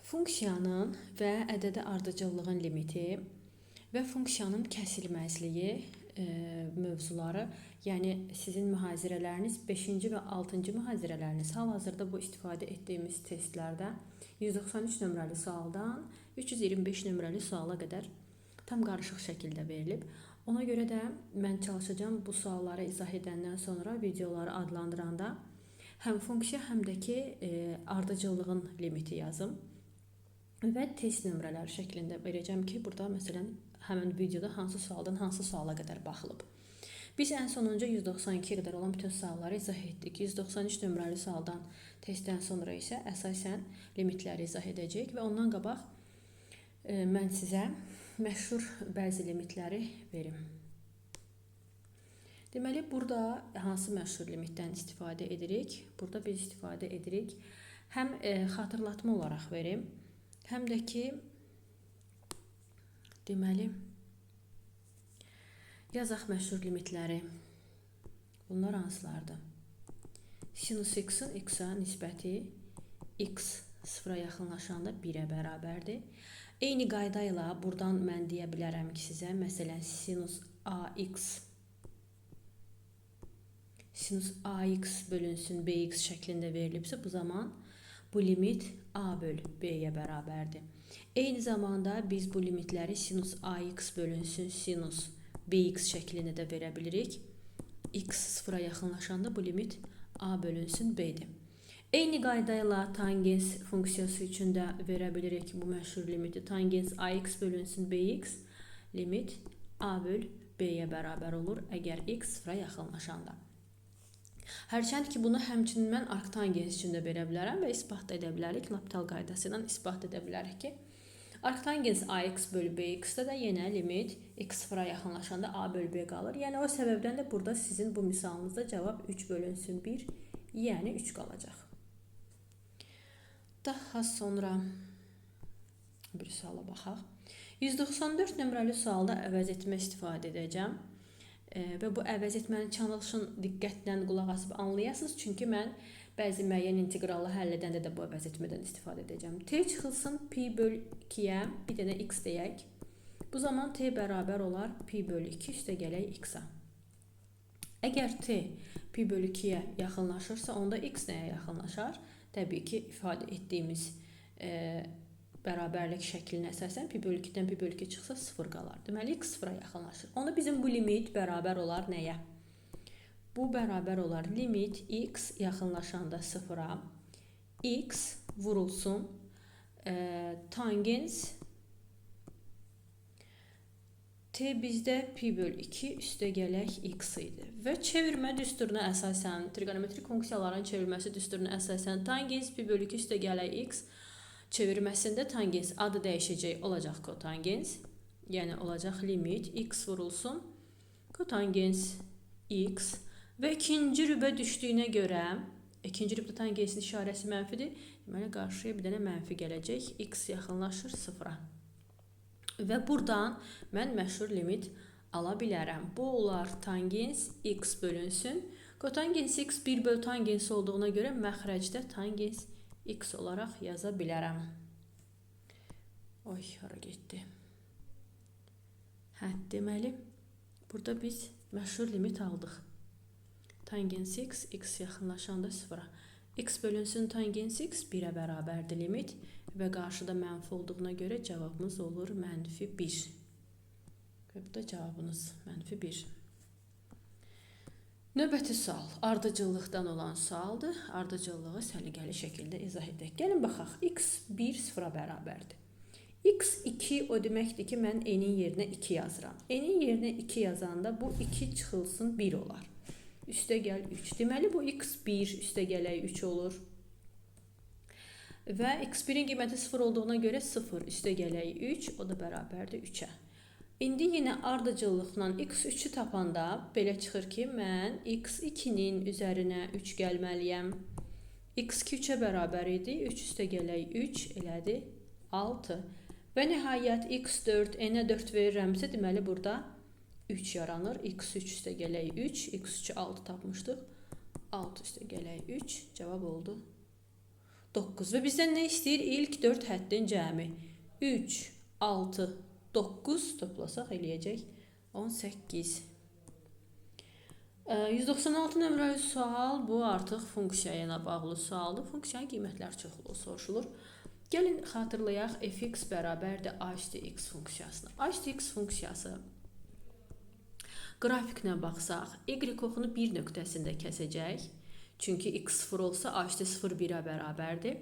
Funksiyanın və ədədə ardıcıllığın limiti və funksiyanın kəsilməzliyi mövzuları, yəni sizin mühazirələriniz 5-ci və 6-cı mühazirələriniz hal-hazırda bu istifadə etdiyimiz testlərdə 193 nömrəli sualdan 325 nömrəli suala qədər tam qarışıq şəkildə verilib. Ona görə də mən çalışacağım bu sualları izah edəndən sonra videoları adlandıranda həm funksiya, həm də ki ardıcıllığın limiti yazım və test nömrələri şəklində verəcəm ki, burada məsələn həmin videoda hansı sualdan hansı suala qədər baxılıb. Biz ən sonuncu 192-yə qədər olan bütün sualları izah etdik. 193 nömrəli sualdan testdən sonra isə əsasən limitləri izah edəcəyik və ondan qabaq mən sizə məşhur bəzi limitləri verim. Deməli, burada hansı məşhur limitdən istifadə edirik? Burada biz istifadə edirik. Həm xatırlatma olaraq verim, həm də ki, deməli, yazaq məşhur limitləri. Bunlar hansılardır? Sinus x-in x-a nisbəti x sıfıra yaxınlaşanda 1-ə bərabərdir. Eyni qayda ilə buradan mən deyə bilərəm ki, sizə məsələn sinus ax bölünsün bx şəklində verilibsə, bu zaman bu limit a bölü b-yə bərabərdir. Eyni zamanda biz bu limitləri sinus ax bölünsün sinus bx şəklində də verə bilirik. X sıfıra yaxınlaşanda bu limit a bölünsün b-dir. Eyni qayda ilə tangens funksiyası üçün də verə bilirik bu məşhur limiti. Tangens ax bölünsün bx limit a böl b-yə bərabər olur əgər x sıfıra yaxınlaşanda. Hərçənd ki, bunu həmçinin mən arktangens üçün də verə bilərəm və isbat edə bilərik. L'Hopital qaydası ilə isbat edə bilərik ki, arktangens ax bölü bx-də də yenə limit x sıfıra yaxınlaşanda a bölü b qalır. Yəni o səbəbdən də burada sizin bu misalınızda cavab 3 bölünsün 1, yəni 3 qalacaq. Daha sonra bir suala baxaq. 194 nömrəli sualda əvəz etmə istifadə edəcəm. Və bu əvəz etmənin çalışın diqqətlə qulaq asıb anlayasınız. Çünki mən bəzi müəyyən integralı həll edəndə də bu əvəz etmədən istifadə edəcəm. T çıxılsın pi bölü 2-yə bir dənə x deyək. Bu zaman t bərabər olar pi bölü 2 üstə gələk x-a. Əgər t pi bölü 2-yə yaxınlaşırsa, onda x nəyə yaxınlaşar? Təbii ki, ifadə etdiyimiz bərabərlik şəklinə əsasən pi bölü 2-dən pi bölü 2 çıxsa 0 qalar. Deməli, x sıfıra yaxınlaşır. Onda bizim bu limit bərabər olar nəyə? Bu bərabər olar limit x yaxınlaşanda 0-a, x vurulsun tangens t bizdə pi bölü 2 üstə gələk x idi. Və çevirmə düsturuna əsasən, trigonometrik funksiyaların çevirməsi düsturuna əsasən tangens pi bölü 2 üstə gələk x çevirməsində tangens adı dəyişəcək, olacaq kotangens. Yəni olacaq limit x vurulsun kotangens x və ikinci rübə düşdüyünə görə, ikinci rübdə tangensin işarəsi mənfidir. Deməli, qarşıya bir dənə mənfi gələcək. X yaxınlaşır 0-a. Və buradan mən məşhur limit ala bilərəm. Bu olar tangens x bölünsün. Kotangens x 1 bölü tangens olduğuna görə məxrəcdə tangens x olaraq yaza bilərəm. Oy, hara getdi? Deməli, burada biz məşhur limit aldıq. Tangens x, x yaxınlaşanda 0-a. X bölünsün tangens x 1-ə bərabərdir limit və qarşıda mənfi olduğuna görə cavabımız olur mənfi 1. Və bu da cavabınız mənfi 1. Növbəti sual ardıcıllıqdan olan sualdır. Ardıcıllığı səliqəli şəkildə izah edək. Gəlin baxaq. X 1 0-a bərabərdir. X 2 o deməkdir ki, mən n-in yerinə 2 yazıram. N-in yerinə 2 yazanda bu 2 çıxılsın 1 olar. Üstə gəl 3. Deməli, bu x1 üstə gələk 3 olur. Və x1-in qiyməti 0 olduğuna görə 0 üstə gələk 3, o da bərabərdir 3-ə. İndi yenə ardıcıllıqla x3-ü tapanda belə çıxır ki, mən x2-nin üzərinə 3 gəlməliyəm. x2 3-ə bərabər idi, 3 üstə gələk 3 elədi 6. Və nəhayət x4 n-ə 4 verirəmsə, deməli burada 3 yaranır. x3 üstə gələk 3, x3-ü 6 tapmışdıq. 6 üstə gələk 3, cavab oldu 9 və bizdən nə istəyir? İlk 4 həddin cəmi. 3, 6, 9 toplasaq eləyəcək 18. 196 nömrəli sual, bu artıq funksiya ilə bağlı sualdır. Funksiyanın qiymətlər çoxluğu soruşulur. Gəlin xatırlayaq, fx bərabərdir a üstü x funksiyasına. A üstü x funksiyası qrafikinə baxsaq, y oxunu 1 nöqtəsində kəsəcək. Çünki x 0 olsa a üstü 0 1-ə bərabərdir.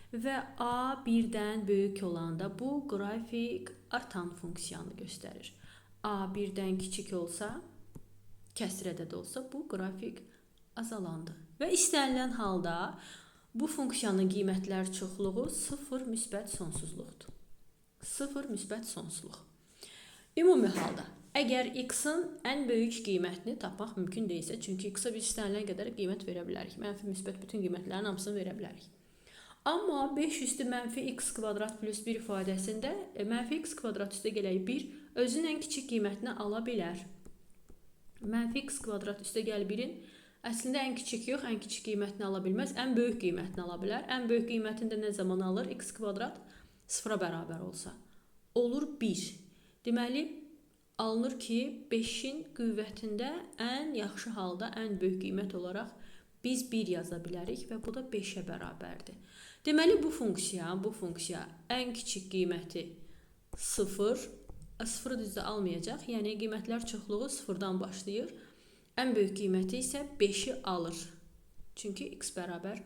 Və a 1-dən böyük olanda bu qrafik artan funksiyanı göstərir. A 1-dən kiçik olsa, kəsrədə də olsa bu qrafik azalandı. Və istənilən halda bu funksiyanın qiymətlər çoxluğu 0 müsbət sonsuzluqdur. 0 müsbət sonsuzluq. Ümumi halda, əgər x-in ən böyük qiymətini tapmaq mümkün deyilsə, çünki x-a biz istənilən qədər qiymət verə bilərik. Mənfi müsbət bütün qiymətlərin hamısını verə bilərik. Amma 5 üstü mənfi x kvadrat plus 1 ifadəsində mənfi x kvadrat üstə gələk 1 özünün ən kiçik qiymətini ala bilər. Mənfi x kvadrat üstə gəl 1-in əslində ən kiçik yox, ən kiçik qiymətini ala bilməz, ən böyük qiymətini ala bilər. Ən böyük qiymətini də nə zaman alır? X kvadrat 0-a bərabər olsa. Olur 1. Deməli, alınır ki, 5-in qüvvətində ən yaxşı halda ən böyük qiymət olaraq biz 1 yaza bilərik və bu da 5-ə bərabərdir. Deməli, bu funksiya ən kiçik qiyməti 0, 0-ı düzdə almayacaq, yəni qiymətlər çoxluğu 0-dan başlayır. Ən böyük qiyməti isə 5-i alır. Çünki x bərabər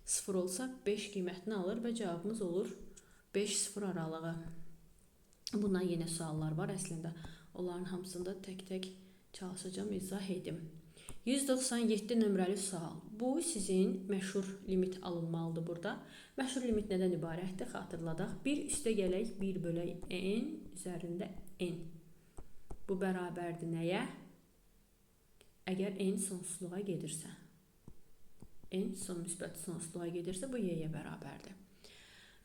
0 olsa 5 qiymətini alır və cavabımız olur 5-0 aralığı. Bundan yenə suallar var əslində. Onların hamısında tək-tək çalışacağım, izah edim. 197 nömrəli sual. Bu sizin məşhur limit alınmalıdır burada. Məşhur limit nədən ibarətdir? Xatırladaq. 1 üstə gələk 1 bölək n üzərində n. Bu bərabərdir nəyə? Əgər n sonsuzluğa gedirsə. N müsbət sonsuzluğa gedirsə, bu y-yə bərabərdir.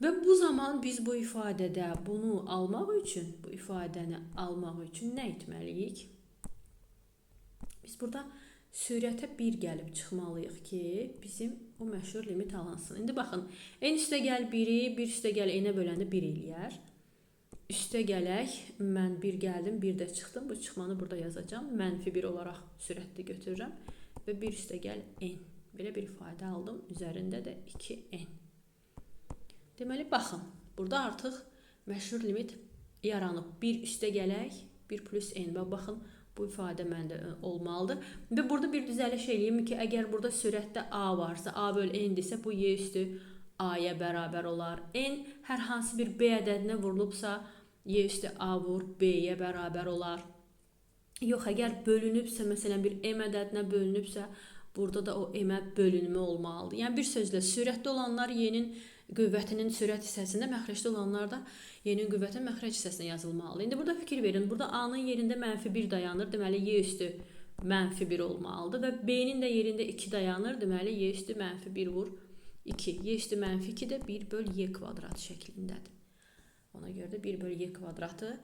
Və bu zaman biz bu ifadədə bunu almaq üçün, bu ifadəni almaq üçün nə etməliyik? Biz burada sürətə 1 gəlib çıxmalıyıq ki, bizim o məşhur limit alınsın. İndi baxın, n üstə gəl 1-i, 1 üstə gəl n-ə böləndə 1 eləyər. Üstə gələk, mən 1 gəldim, 1 də çıxdım. Bu çıxmanı burada yazacağım. Mənfi 1 olaraq sürətli götürürəm. Və 1 üstə gəl n. Belə bir ifadə aldım. Üzərində də 2n. Deməli, baxın. Burada artıq məşhur limit yaranıb. 1 üstə gələk, 1 plus n. Və baxın, bu ifadə məndə olmalıdır. Və burada bir düzəliş eləyim ki, əgər burada sürətdə a varsa, a böl n desə, bu y üstü a-ya bərabər olar. N hər hansı bir b ədədinə vurulubsa, y üstü a vur b-yə bərabər olar. Yox, əgər bölünübsə, məsələn bir m ədədinə bölünübsə, burada da o m-ə bölünmü olmalıdır. Yəni bir sözlə, sürətdə olanlar y-nin qüvvətinin sürət hissəsində, məxrəcdə olanlar da y-nin qüvvətinin məxrəc hissəsində yazılmalıdır. İndi burada fikir verin, burada a-nın yerində mənfi 1 dayanır, deməli y üstü mənfi 1 olmalıdır və b-nin də yerində 2 dayanır, deməli y üstü mənfi 1 vur 2. Y üstü mənfi 2 də 1 böl y kvadrat şəklindədir. Ona görə də 1 böl y kvadratı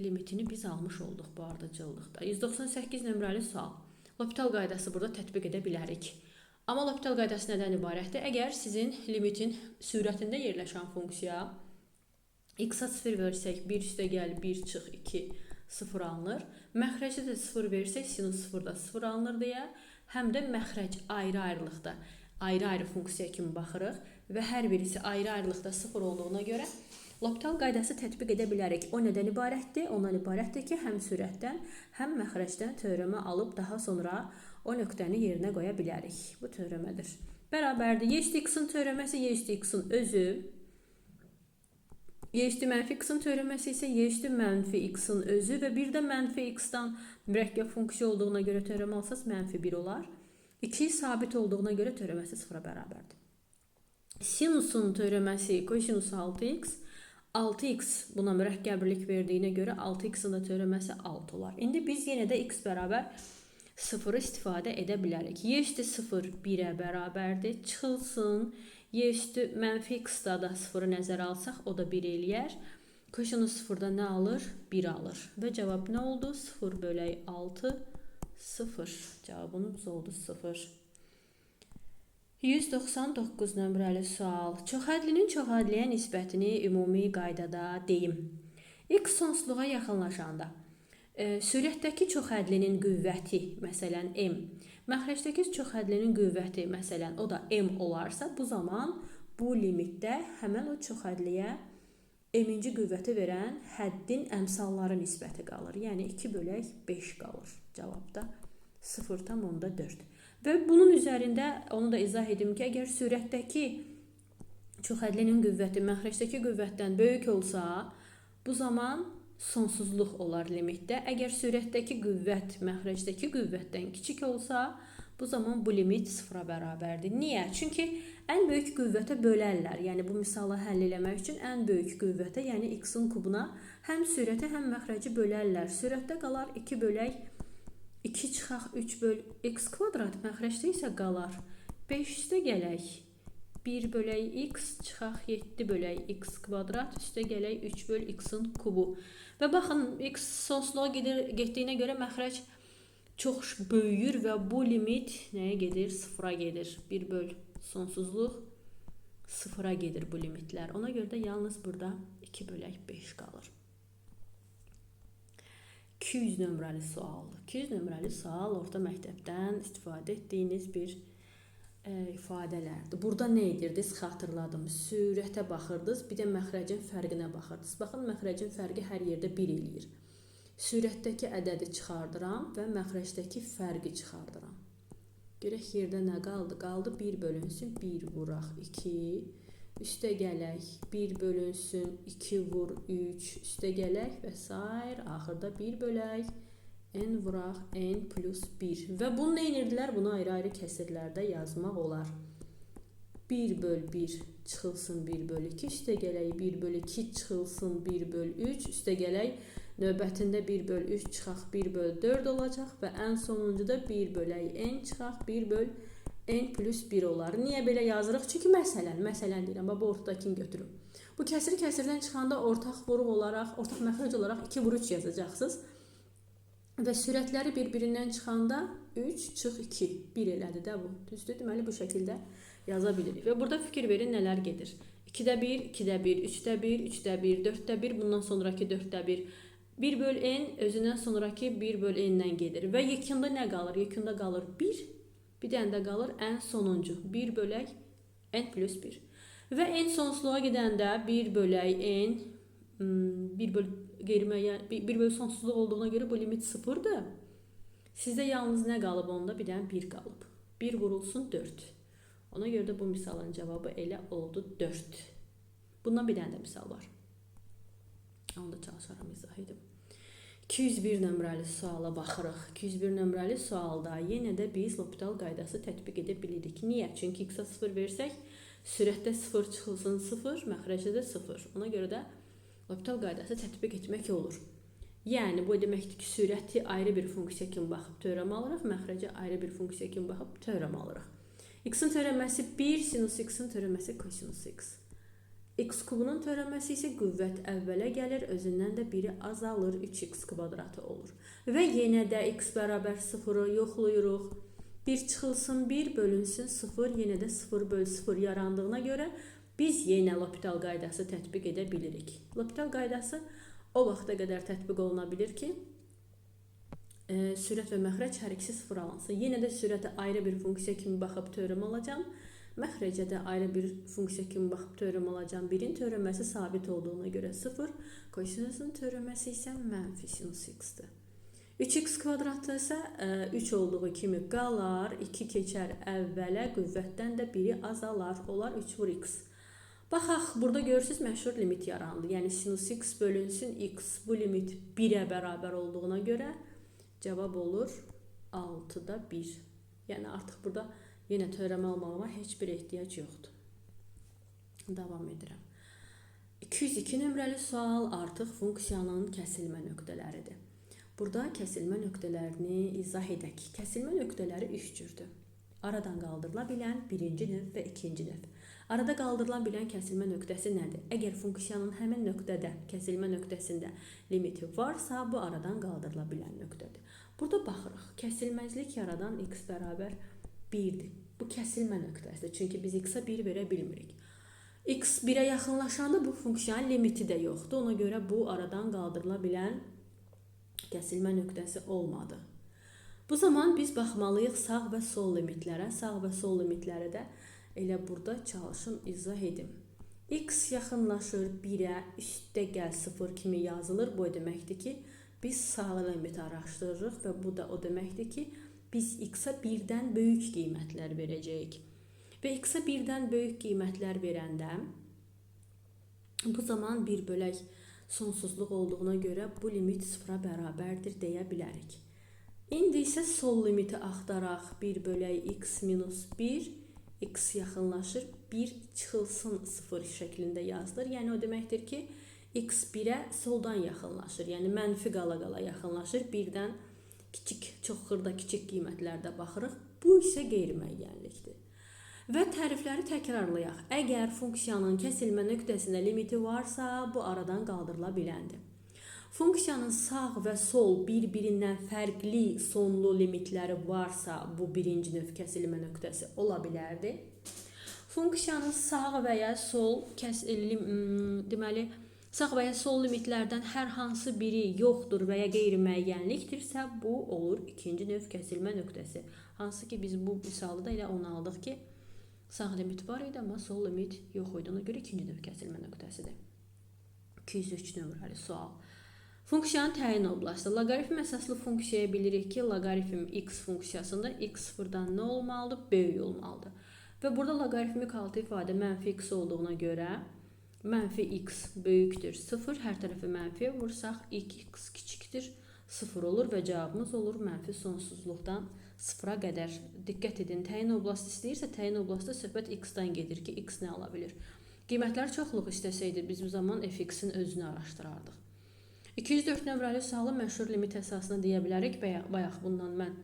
limitini biz almış olduq bu ardıcıllıqda. 198 nömrəli sual. L'Hopital qaydası burada tətbiq edə bilərik. Amma L'Hopital qaydası nədən ibarətdir? Əgər sizin limitin sürətində yerləşən funksiya x-a 0 versək, 1 üstə gəl, 1 çıx, 2, 0 alınır. Məxrəcdə də 0 versək, sinus 0 da 0 alınır deyə, həm də məxrəc ayrı-ayrılıqda ayrı-ayrı funksiya kimi baxırıq və hər birisi ayrı-ayrılıqda 0 olduğuna görə L'Hopital qaydası tətbiq edə bilərik. O nədən ibarətdir? Ondan ibarətdir ki, həm sürətdən, həm məxrəcdən teoremi alıb daha sonra o nöqtəni yerinə qoya bilərik. Bu teoremədir. Bərabərdir. Y üstü x-in teoreməsi y üstü x-in özü. Y üstü mənfi x-in teoreməsi isə y üstü mənfi x-in özü və bir də mənfi x-dan mürəkkəb funksiya olduğuna görə teoremi alsaz mənfi 1 olar. 2 sabit olduğuna görə teoreməsi 0-a bərabərdir. Sinusun teoreməsi kosinus 6x. 6x buna mürəkkəblik verdiyinə görə 6x-in də teoreməsi 6 olar. İndi biz yenə də x bərabər 0-ı istifadə edə bilərik. Y üstü 0 1-ə bərabərdir. Çıxılsın. Y üstü mənfi x-da da 0-ı nəzərə alsaq, o da 1 eləyər. Kosinus 0-da nə alır? 1 alır. Və cavab nə oldu? 0 bölək 6, 0. Cavabımız oldu 0. 199 nömrəli sual. Çoxhədlinin çoxhədliyə nisbətini ümumi qaydada deyim. X sonsuzluğa yaxınlaşanda sürətdəki çoxhədlinin qüvvəti, məsələn m, məxrəcdəki çoxhədlinin qüvvəti, məsələn o da m olarsa, bu zaman bu limitdə həmən o çoxhədliyə m-ci qüvvəti verən həddin əmsalları nisbəti qalır. Yəni 2/5 qalır cavabda 0,4. Və bunun üzərində onu da izah edim ki, əgər sürətdəki çoxhədlinin qüvvəti məxrəcdəki qüvvətdən böyük olsa, bu zaman sonsuzluq olar limitdə. Əgər sürətdəki qüvvət məxrəcdəki qüvvətdən kiçik olsa, bu zaman bu limit sıfıra bərabərdir. Niyə? Çünki ən böyük qüvvətə bölərlər. Yəni bu misalı həll eləmək üçün ən böyük qüvvətə, yəni x-in kubuna həm sürəti, həm məxrəci bölərlər. Sürətdə qalar 2 çıxaq 3/x kvadrat, məxrəcdə isə qalar 5 üstə gələk 1/x çıxaq 7/x kvadrat üstə gələk 3/x-in kubu. Və baxın, x sonsuzluğa getdiyinə görə məxrəc çox böyüyür və bu limit nəyə gedir? Sıfıra gedir. 1 sonsuzluq sıfıra gedir bu limitlər. Ona görə də yalnız burada 2/5 qalır. 200 nömrəli sual. 200 nömrəli sual orta məktəbdən istifadə etdiyiniz bir ifadələrdir. Burada nə edirdiniz? Xatırladım. Sürətə baxırdınız, bir də məxrəcin fərqinə baxırdınız. Baxın, məxrəcin fərqi hər yerdə 1 eləyir. Sürətdəki ədədi çıxardıram və məxrəcdəki fərqi çıxardıram. Görək yerdə nə qaldı? Qaldı 1 bölünsün 1 vuraq 2, üstə gələk 1 bölünsün 2 vur 3, üstə gələk və s. Axırda 1 bölək n vuraq n plus 1. Və bunu nə edirdilər? Bunu ayrı-ayrı kəsirlərdə yazmaq olar. 1/1 çıxılsın 1/2, üstə gələk 1/2 çıxılsın 1/3, üstə gələk növbətində 1/3 çıxaq 1/4 olacaq və ən sonuncuda 1/n çıxaq 1/n plus 1 olar. Niyə belə yazırıq? Çünki məsələn deyirəm, bu ortadakini götürün. Bu kəsir kəsirdən çıxanda ortaq vuruq olaraq, ortaq məxrəc olaraq 2/3 yazacaqsınız. Və sürətləri bir-birindən çıxanda 3 çıx 2, 1 elədi də bu. Düzdür? Deməli bu şəkildə yaza bilirik. Və burada fikir verin nələr gedir. 2-də 1, 2-də 1, 3-də 1, 3-də 1, 4-də 1, bundan sonraki 4-də 1. 1/n özündən sonraki 1/n-dən gedir. Və yekunda nə qalır? Yekunda qalır 1, bir dənə də qalır ən sonuncu 1/n plus 1. Və n sonsuzluğa gedəndə 1/n 1 sonsuzluq olduğuna görə bu limit 0-dır. Sizdə yalnız nə qalıb onda? Bir dənə 1 qalıb. 1 vurulsun 4. Ona görə də bu misalın cavabı elə oldu 4. Bundan bir dənə də misal var. Onu da çalışaram izah edim. 201 nömrəli suala baxırıq. 201 nömrəli sualda yenə də biz L'Hopital qaydası tətbiq edə bilirik. Niyə? Çünki x-a 0 versək, sürətdə 0 çıxılsın 0, məxrəcdə də 0. Ona görə də L'Hopital qaydası tətbiq etmək olur. Yəni, bu deməkdir ki, sürəti ayrı bir funksiya kimi baxıb teorem alırıq, məxrəcə ayrı bir funksiya kimi baxıb teorem alırıq. X-in teoreməsi 1, sinus x-in teoreməsi kosinus x. X kubunun teoreməsi isə qüvvət əvvələ gəlir, özündən də biri azalır, 3x kvadratı olur. Və yenə də x bərabər 0-ı yoxluyuruq. 1 çıxılsın 1, bölünsün 0, yenə də 0/0 yarandığına görə biz yenə L'Hopital qaydası tətbiq edə bilirik. L'Hopital qaydası o vaxta qədər tətbiq oluna bilir ki, sürət və məxrəc hər ikisi 0 alınsın. Yenə də sürətə ayrı bir funksiya kimi baxıb teorem alacağım. Məxrəcə də ayrı bir funksiya kimi baxıb teorem alacağım. Birin teoreməsi sabit olduğuna görə 0, kosinusun teoreməsi isə mənfi sinus x-dir. 3x kvadratı isə 3 olduğu kimi qalar, 2 keçər əvvələ, qüvvətdən də biri azalar, olar 3 vur x. Baxaq, burada görürsünüz məşhur limit yarandı. Yəni sinus x bölünsün x. Bu limit 1-ə bərabər olduğuna görə cavab olur 6-da 1. Yəni artıq burada yenə teorem almağıma heç bir ehtiyac yoxdur. Davam edirəm. 202 nömrəli sual artıq funksiyanın kəsilmə nöqtələridir. Burada kəsilmə nöqtələrini izah edək. Kəsilmə nöqtələri 3 cürdür. Aradan qaldırıla bilən birinci növ və ikinci növ. Arada qaldırıla bilən kəsilmə nöqtəsi nədir? Əgər funksiyanın həmin nöqtədə, kəsilmə nöqtəsində limiti varsa, bu aradan qaldırıla bilən nöqtədir. Burada baxırıq. Kəsilməzlik yaradan x bərabər 1-dir. Bu kəsilmə nöqtəsidir. Çünki biz x-a 1 verə bilmirik. X 1-ə yaxınlaşanda bu funksiyanın limiti də yoxdur. Ona görə bu aradan qaldırıla bilən kəsilmə nöqtəsi olmadı. Bu zaman biz baxmalıyıq sağ və sol limitlərə. Sağ və sol limitləri də elə burada çalışım izah edim. X yaxınlaşır 1-ə, üstdə gəl 0 kimi yazılır. Bu deməkdir ki, biz sağ limiti araşdırırıq və bu da o deməkdir ki, biz x-a 1-dən böyük qiymətlər verəcəyik. Və x-a 1-dən böyük qiymətlər verəndə bu zaman 1 bölək sonsuzluq olduğuna görə bu limit 0-a bərabərdir deyə bilərik. İndi isə sol limiti axtaraq 1 bölək x minus 1, x yaxınlaşır, 1 çıxılsın 0 şəklində yazılır. Yəni o deməkdir ki, x 1-ə soldan yaxınlaşır, yəni mənfi qala-qala yaxınlaşır, 1-dən kiçik, çox xırda kiçik qiymətlərdə baxırıq. Bu isə qeyri-müəyyənlikdir. Və tərifləri təkrarlayaq. Əgər funksiyanın kəsilmə nöqtəsində limiti varsa, bu aradan qaldırıla biləndir. Funksiyanın sağ və sol bir-birindən fərqli sonlu limitləri varsa, bu birinci növ kəsilmə nöqtəsi ola bilərdi. Funksiyanın sağ və ya sol deməli, sağ və ya sol limitlərdən hər hansı biri yoxdur və ya qeyri-müəyyənlikdirsə, bu olur ikinci növ kəsilmə nöqtəsi. Hansı ki, biz bu misalı da elə onu aldıq ki, sağ limit var idi, amma sol limit yox idi. Ona görə ikinci növ kəsilmə nöqtəsidir. 203 nömrəli sual. Funksiyanın təyin oblasti. Loqaritm əsaslı funksiyaya bilirik ki, loqaritm x funksiyasında x sıfırdan nə olmalıdır? Böyük olmalıdır. Və burada loqaritmik altı ifadə mənfi x olduğuna görə mənfi x böyükdür 0. Hər tərəfi mənfiyə vursaq, x kiçikdir 0 olur və cavabımız olur mənfi sonsuzluqdan 0-a qədər. Diqqət edin, təyin oblasti istəyirsə, təyin oblasti söhbət x-dan gedir ki, x nə ala bilir? Qiymətlər çoxluq istəsəydi, biz bu zaman f(x)in özünü araşdırardıq. 204 nömrəli sualı məşhur limit əsasını deyə bilərik. Bayaq bundan mən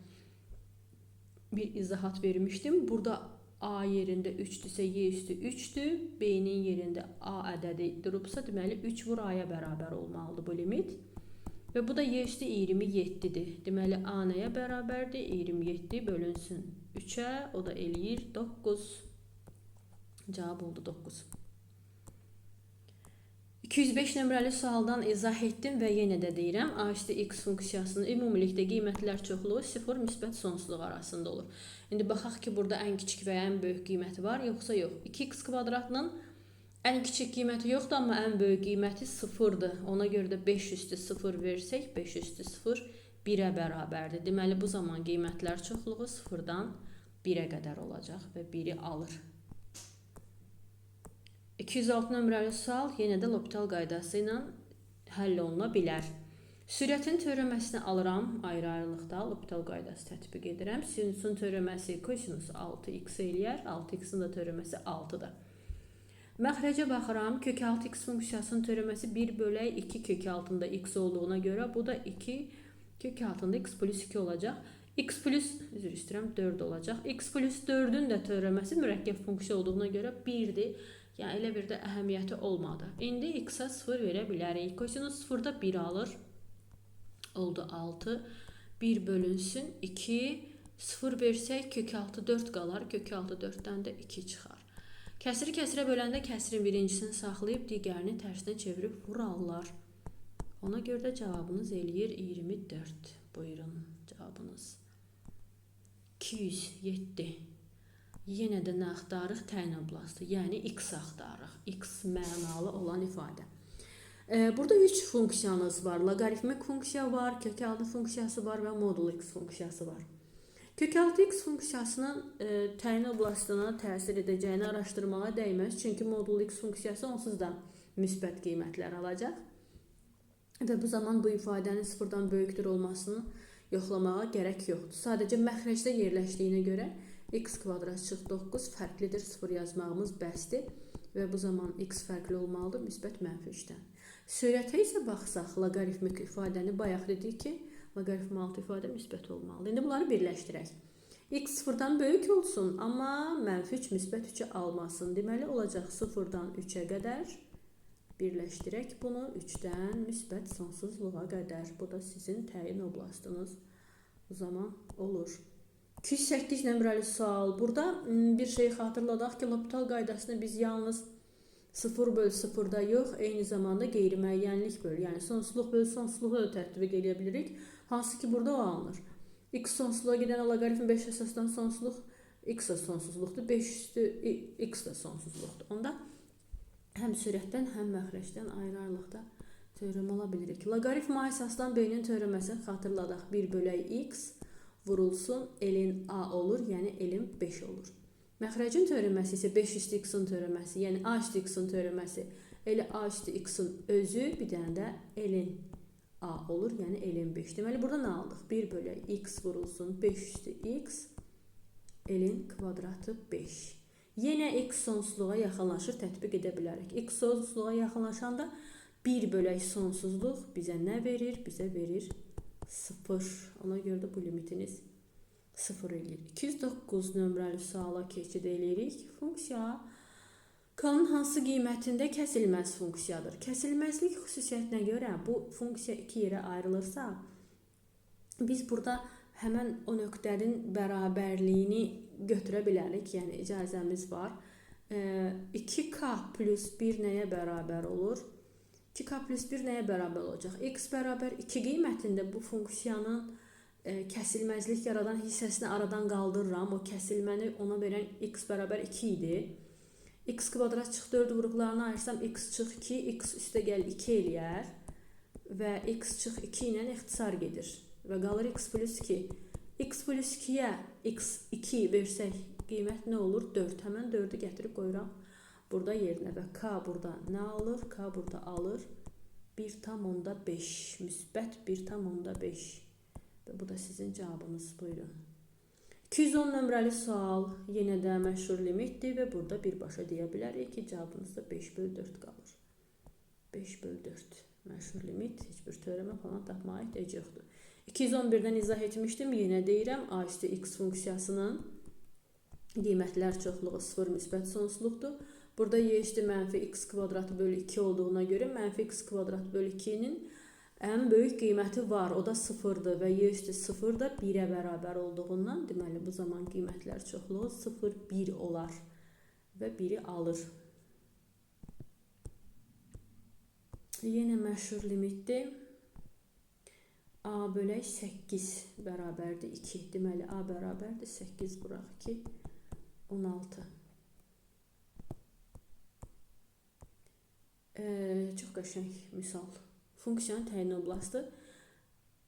bir izahat vermişdim. Burada a yerində 3-dürsə, y üstü 3-dür. B-nin yerində a ədədi durubsa, deməli 3 vur a-ya bərabər olmalıdır bu limit. Və bu da y üstü 27-dir. Deməli, a nəyə bərabərdir? 27 bölünsün 3-ə, o da eləyir 9. Cavab oldu 9. 205 nömrəli sualdan izah etdim və yenə də deyirəm, a üstü x funksiyasının ümumilikdə qiymətlər çoxluğu 0 müsbət sonsuzluq arasında olur. İndi baxaq ki, burada ən kiçik və ya ən böyük qiyməti var, yoxsa yox. 2x kvadratının ən kiçik qiyməti yoxdur, amma ən böyük qiyməti 0-dır. Ona görə də 5 üstü 0 versək, 5 üstü 0 1-ə bərabərdir. Deməli, bu zaman qiymətlər çoxluğu 0-dan 1-ə qədər olacaq və 1-i alır. 206 nömrəli sual yenə də L'Hopital qaydası ilə həll oluna bilər. Sürətin teoreməsini alıram ayrı-ayrılıqda, L'Hopital qaydası tətbiq edirəm. Sinusun teoreməsi kosinus 6x eləyər, 6x-in də teoreməsi 6-dır. Məxrəcə baxıram, kök 6x funksiyasının teoreməsi 1 bölək 2 kök altında x olduğuna görə, bu da 2 kök altında x plus 2 olacaq. X plus, üzr istəyirəm, 4 olacaq. X plus 4-ün də teoreməsi mürəkkəb funksiya olduğuna görə 1-dir. Yəni, elə bir də əhəmiyyəti olmadı. İndi x-a 0 verə bilərik. Kosinus 0-da 1 alır. Oldu 6. 1 bölünsün 2. 0 versək kök altı 4 qalar. Kök altı 4-dən də 2 çıxar. Kəsiri kəsirə böləndə kəsirin birincisini saxlayıb digərini tərsinə çevirib vurarlar. Ona görə də cavabınız eləyir 24. Buyurun cavabınız. 207. Yenə də nə axtarıq? Təyin oblasti, yəni x axtarıq. X mənalı olan ifadə. Burada 3 funksiyanız var. Loqaritmik funksiya var, kök altı funksiyası var və modul x funksiyası var. Kök altı x funksiyasının təyin oblastina təsir edəcəyini araşdırmağa dəyməz. Çünki modul x funksiyası onsuz da müsbət qiymətlər alacaq. Və bu zaman bu ifadənin 0-dan böyükdür olmasını yoxlamağa gərək yoxdur. Sadəcə məxrəcdə yerləşdiyinə görə x kvadrat çıx 9 fərqlidir, 0 yazmağımız bəsdir və bu zaman x fərqli olmalıdır, müsbət mənfi 3-dən. Sürətə isə baxsaq, loqaritmik ifadəni bayaq dedik ki, loqaritm altı ifadə müsbət olmalıdır. İndi bunları birləşdirək. X 0-dan böyük olsun, amma mənfi 3 müsbət 3-ü almasın. Deməli, olacaq 0-dan 3-ə qədər. Birləşdirək bunu 3-dən müsbət sonsuzluğa qədər. Bu da sizin təyin oblastınız o zaman olur. 208 nömrəli sual. Burada bir şey xatırladaq ki, L'Hopital qaydasında biz yalnız 0/0-da yox, eyni zamanda qeyri-müəyyənlik bölü, yəni sonsuzluq bölü sonsuzluğu da tətbiq edə bilirik. Hansı ki, burada o alınır. X sonsuzluğa gedən loqaritm 5 əsasdan sonsuzluq, x da sonsuzluqdur, 5 üstü x da sonsuzluqdur. Onda həm sürətdən, həm məxrəcdən ayrı-ayrılıqda teorem ala bilirik. Loqaritm A əsasdan B-nin teoreməsini xatırladaq. 1/x vurulsun, elin A olur, yəni elin 5 olur. Məxrəcin teoreməsi isə 5 üstü x-in teoreməsi, yəni a üstü x-in teoreməsi, elə a üstü x-in özü, bir dənə də elin a olur, yəni elin 5. Deməli, burada nə aldıq? 1/x vurulsun, 5 üstü x, elin kvadratı 5. Yenə x sonsuzluğa yaxınlaşır, tətbiq edə bilərik. X sonsuzluğa yaxınlaşanda 1 sonsuzluq bizə nə verir? Bizə verir 0. Ona görə də bu limitiniz 0 eləyir. 209 nömrəli suala keçid edirik. Funksiya k-nın hansı qiymətində kəsilməz funksiyadır? Kəsilməzlik xüsusiyyətinə görə bu funksiya iki yerə ayrılırsa, biz burada həmən o nöqtənin bərabərliyini götürə bilərik. Yəni icazəmiz var. 2k plus 1 nəyə bərabər olur? 2k plus 1 nəyə bərabər olacaq? X bərabər 2 qiymətində bu funksiyanın kəsilməzlik yaradan hissəsini aradan qaldırıram. O kəsilməni ona verən x bərabər 2 idi. X kvadrat çıx 4 vuruqlarını ayırsam x çıx 2, x üstə gəl 2 eləyər və x çıx 2 ilə ixtisar gedir və qalır x plus 2. X plus 2-yə x 2 versək qiymət nə olur? 4. Həmən 4-ü gətirib qoyuram burada yerinə və k burada nə alır? K burada alır 1/5, müsbət 1/5. Və bu da sizin cavabınız. Buyurun. 210 nömrəli sual yenə də məşhur limitdir və burada birbaşa deyə bilərik ki, cavabınız da 5/4 qalır. 5/4 məşhur limit, heç bir teorema falan tapmağa ehtiyac yoxdur. 211-dən izah etmişdim, yenə deyirəm, a üstü x funksiyasının qiymətlər çoxluğu 0 müsbət sonsuzluqdur. Burada y üstü mənfi x kvadratı bölü 2 olduğuna görə mənfi x kvadratı bölü 2-nin ən böyük qiyməti var, o da 0-dır və y üstü 0 da 1-ə bərabər olduğundan, deməli bu zaman qiymətlər çoxluğu 0, 1 olar və 1-i alır. Yenə məşhur limitdir. A bölək 8 bərabərdir 2. Deməli A bərabərdir 8 vuraq 2, 16. Çox qəşəng misal. Funksiyanın təyin oblastı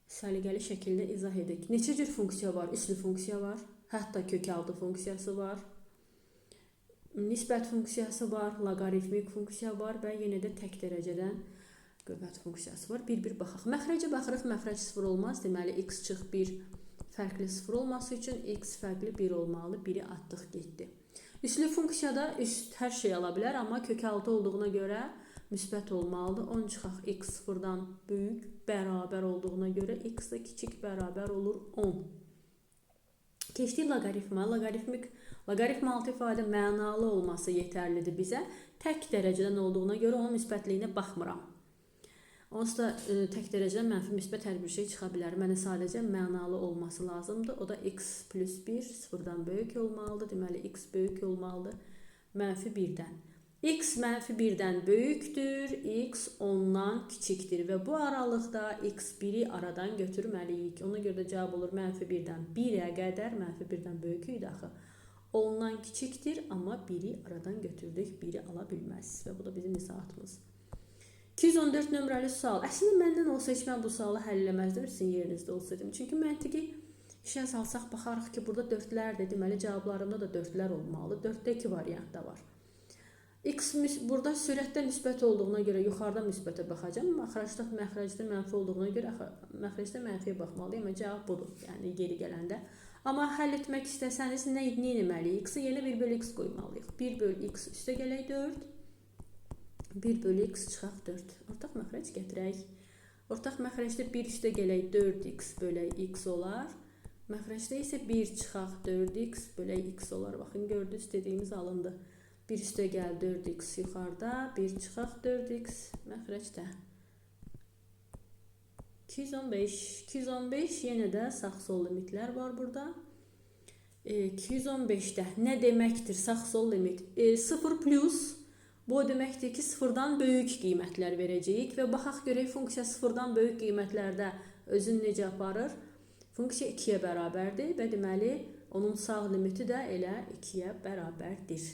səliqəli şəkildə izah edək. Neçə cür funksiya var? Üslü funksiya var, hətta kökaltı funksiyası var, nisbət funksiyası var, loqaritmik funksiya var və yenə də tək dərəcədən qüvvət funksiyası var. Bir-bir baxaq. Məxrəcə baxırıq, məxrəc 0 olmaz. Deməli, x çıx 1 fərqli 0 olması üçün x fərqli 1 olmalı. 1-i atdıq, getdi. Üslü funksiyada üst hər şey ala bilər, amma kökaltı olduğuna görə müsbət olmalıdır. 10 çıxaq x 0-dan böyük bərabər olduğuna görə x da kiçik bərabər olur 10. Keçdik loqaritma. Loqaritm altı ifadə mənalı olması yetərlidir bizə. Tək dərəcədən olduğuna görə onun müsbətliyinə baxmıram. Onsuz da tək dərəcədən mənfi müsbət hər bir şey çıxa bilər. Mənə sadəcə mənalı olması lazımdır. O da x plus 1 0-dan böyük olmalıdır. Deməli x böyük olmalıdır mənfi 1-dən. X mənfi 1-dən böyükdür, x 10-dan kiçikdir və bu aralıqda x 1-i aradan götürməliyik. Ona görə də cavab olur mənfi 1-dən 1-ə qədər, mənfi 1-dən böyük idi axı. 10-dan kiçikdir, amma 1-i aradan götürdük, 1-i ala bilməz və bu da bizim izahatımız. 214 nömrəli sual. Əslində məndən olsa heç mən bu sualı həll eləməzdim, sizin yerinizdə olsaydım. Çünki məntiqi işə salsaq baxarıq ki, burada 4-lərdir, deməli cavablarımda da 4-lər olmalı. 4-də 2 variant da var. X burada sürətdə müsbət olduğuna görə yuxarıda müsbətə baxacağım. Məxrəcdə mənfi olduğuna görə məxrəcdə mənfiyə baxmalıyım. Amma cavab budur, yəni geri gələndə. Amma həll etmək istəsəniz nə etməliyik? X-i yerə 1/x qoymalıyıq. 1/x üstə gələk 4. 1/x çıxaq 4. Ortaq məxrəc gətirək. Ortaq məxrəcdə 1 üstə gələk 4x bölək x olar. Məxrəcdə isə 1 çıxaq 4x bölək x olar. Baxın, gördünüz, dediyimiz alındı. 1 üstə gəl 4x yuxarıda, 1 çıxaq 4x məxrəcdə. 215 yenə də sağ-sol limitlər var burada. 215-də nə deməkdir sağ-sol limit? 0 plus, bu o deməkdir ki, sıfırdan böyük qiymətlər verəcəyik və baxaq görək funksiya sıfırdan böyük qiymətlərdə özünü necə aparır? Funksiya 2-yə bərabərdir və deməli, onun sağ limiti də elə 2-yə bərabərdir.